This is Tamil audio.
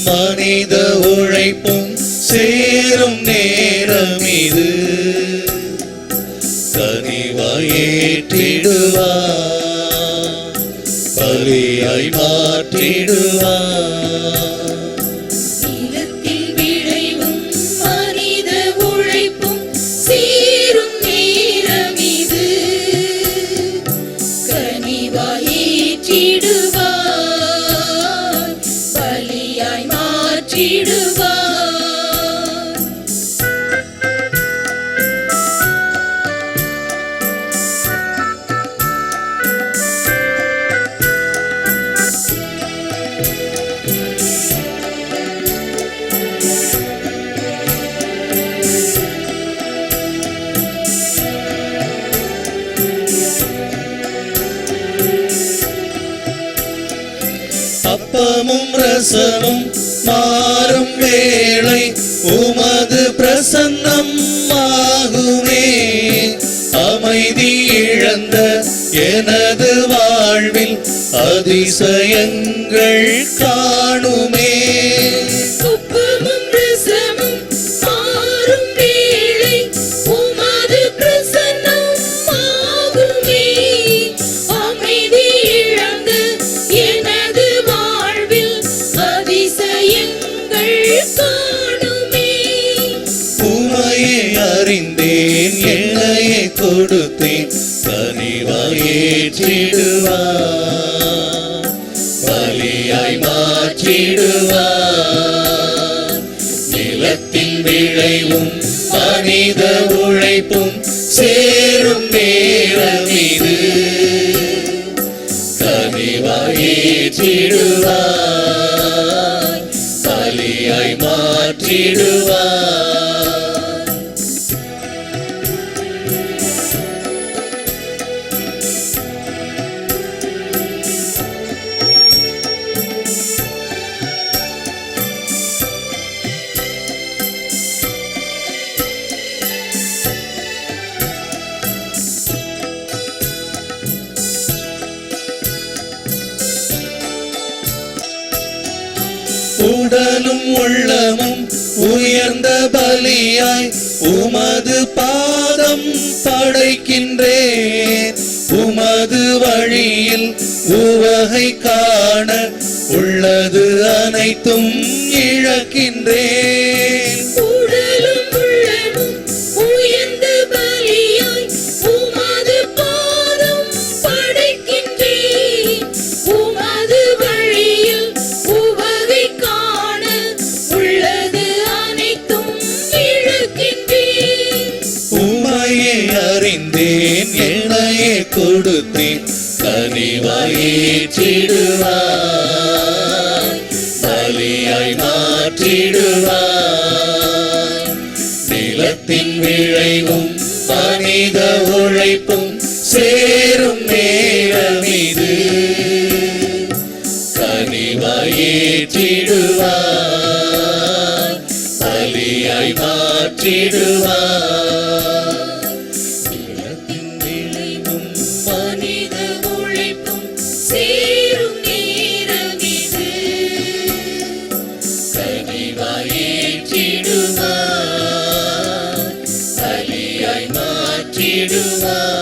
மனித உழைப்பும் சேரும் நேரம் இது. கனிவாய் ஏற்றிடுவார், பலியாய் மாற்றிடுவார். அப்பமும் ரசமும் மாறும் வேளை உமது பிரசன்னம் ஆகுமே. அமைதி இழந்த எனது வாழ்வில் அதிசயங்கள் காணுமே. அறிந்தேன், என்னையே கொடுத்தேன், கனிவாய் ஏற்றிடுவார், பலியாய் மாற்றிடுவார். நிலத்தின் விளைவும் மனித உழைப்பும் சேரும் நேரம் இது. கனிவாய் ஏற்றிடுவார், பலியாய் மாற்றிடுவார். உடலும் உள்ளமும் உயர்ந்த பலியாய் உமது பாதம் படைக்கின்றேன். உமது வழியில் உவகை காண உள்ளது அனைத்தும் இழக்கின்றேன். அறிந்தேன், என்னையே கொடுத்தேன், கனிவாய் ஏற்றிடுவார், பலியாய் மாற்றிடுவார். நிலத்தின் விளைவும் மனித உழைப்பும் சேரும் நேரம் இது. கனிவாய் ஏற்றிடுவார், பலியாய் மாற்றிடுவார். கனிவாய் ஏற்றிடுவார், பலியாய் மாற்றிடுவார்.